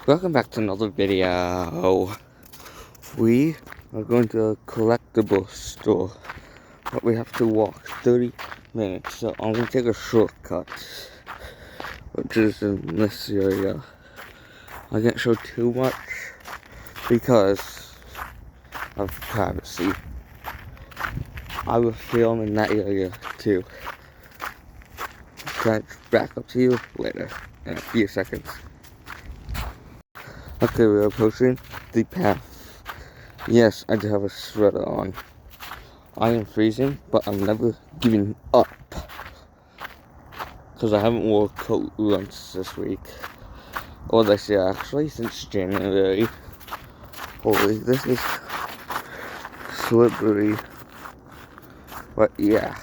Welcome back to another video. We are going to a collectible store, but we have to walk 30 minutes, so I'm going to take a shortcut, which is in this area. I can't show too much because of privacy. I will film in that area too. Catch back up to you later in a few seconds. Okay, we are approaching the path. Yes, I do have a sweater on. I am freezing, but I'm never giving up. Because I haven't worn a coat once this week. Or this year, actually, since January. Holy, this is slippery. But yeah.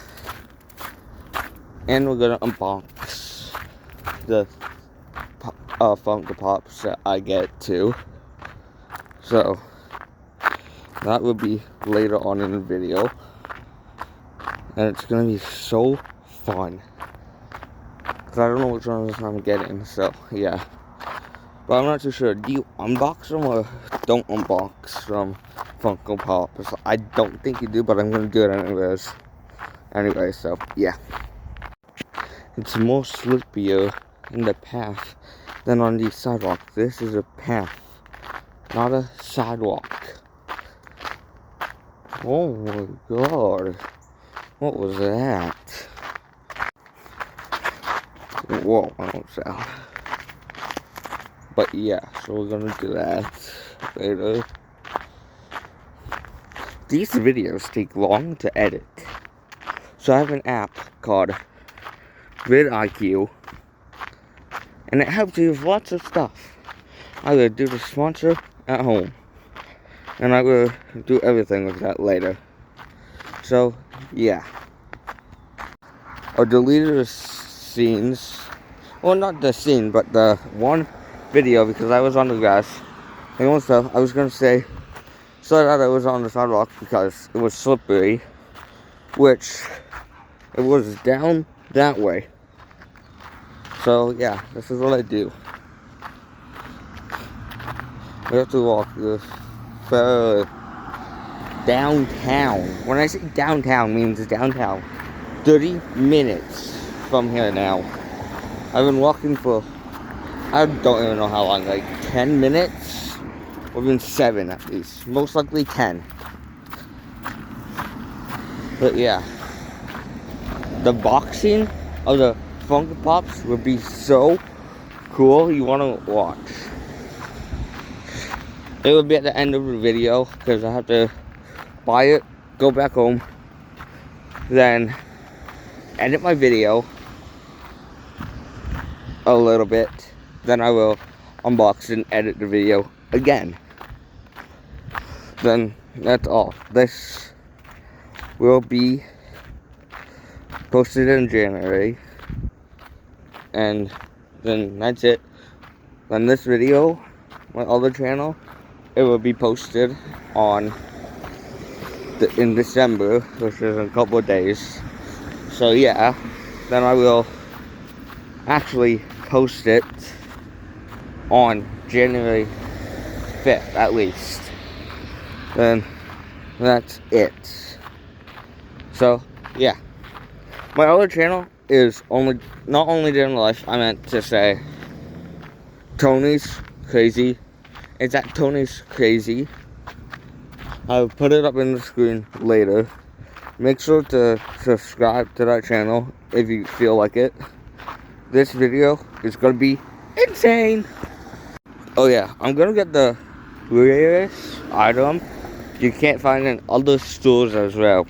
And we're gonna unbox the Funko Pops that I get too. So that will be later on in the video, and it's gonna be so fun because I don't know which ones I'm getting. So yeah, but I'm not too sure. Do you unbox them or don't unbox them Funko Pops? I don't think you do, but I'm gonna do it anyways. Anyway, so yeah, it's more slippier in the path than on the sidewalk. This is a path, not a sidewalk. Oh my god. What was that? Whoa, I don't sound. But yeah, so we're gonna do that later. These videos take long to edit. So I have an app called vidIQ, and it helps you with lots of stuff. I will do the sponsor at home, and I will do everything with that later. So yeah, I deleted the scenes. Well, not the scene, but the one video because I was on the grass. And also, I was gonna say, sorry that I was on the sidewalk because it was slippery, which it was down that way. So yeah, this is what I do. We have to walk this downtown. When I say downtown, it means downtown. 30 minutes from here now. I've been walking for, I don't even know how long, like 10 minutes? Or even 7 at least. Most likely 10. But yeah. The boxing of the Funko Pops would be so cool, you want to watch. It will be at the end of the video, because I have to buy it, go back home, then edit my video a little bit, then I will unbox and edit the video again. Then that's all. This will be posted in January, and then that's it. Then this video, my other channel, it will be posted on in December, which is in a couple of days. So yeah, then I will actually post it on January 5th at least. Then that's it. So yeah, my other channel is not only Day in Life. I meant to say Tony's Crazy. It's at Tony's Crazy. I'll put it up in the screen later. Make sure to subscribe to that channel if you feel like it. This video is gonna be insane. Oh yeah, I'm gonna get the rarest item you can't find in other stores as well.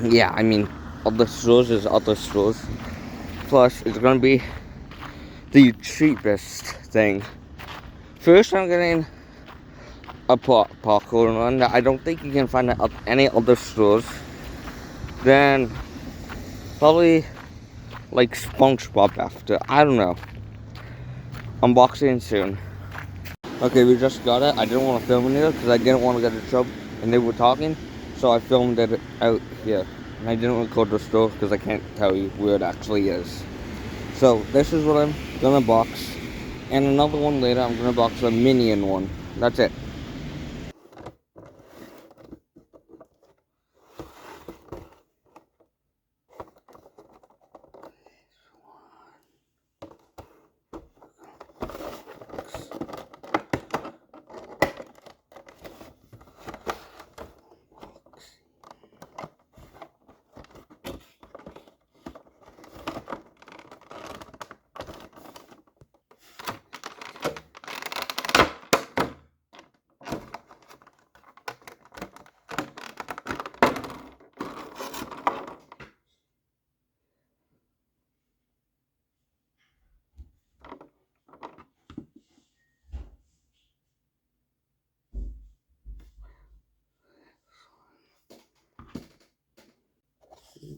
Yeah, I mean, other stores is other stores. Plus, it's gonna be the cheapest thing. First, I'm getting a popcorn one that I don't think you can find at any other stores. Then, probably like SpongeBob after. I don't know. Unboxing soon. Okay, we just got it. I didn't want to film it here because I didn't want to get in trouble and they were talking. So I filmed it out here. And I didn't record the store because I can't tell you where it actually is. So this is what I'm gonna box. And another one later, I'm gonna box a Minion one. That's it.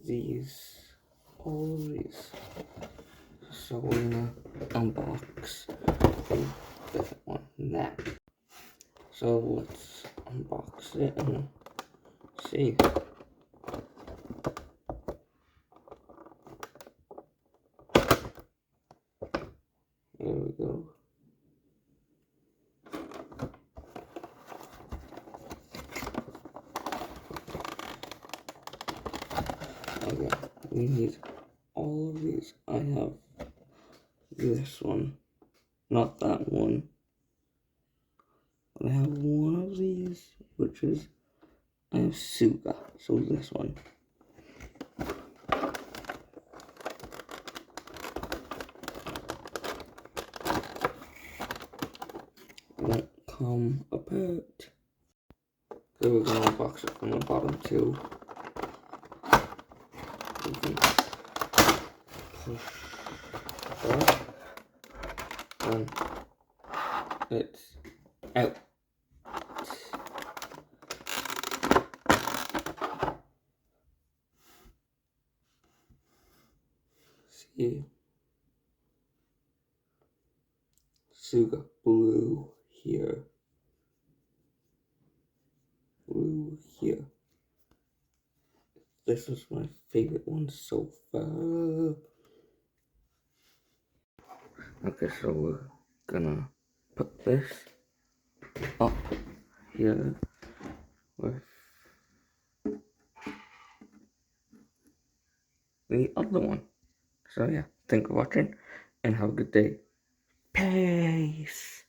These, all of these. So we're gonna unbox that one, that. So let's unbox it and see. There we go. Okay, we need all of these. I have this one, not that one. I have one of these, which is, I have Suga, so this one. It won't come apart. So we're gonna unbox it from the bottom too. We can push that, and it's out. See, Suga blue here, blue here. This is my favorite one so far. Okay, so we're gonna put this up here with the other one. So yeah, thanks for watching and have a good day. Peace.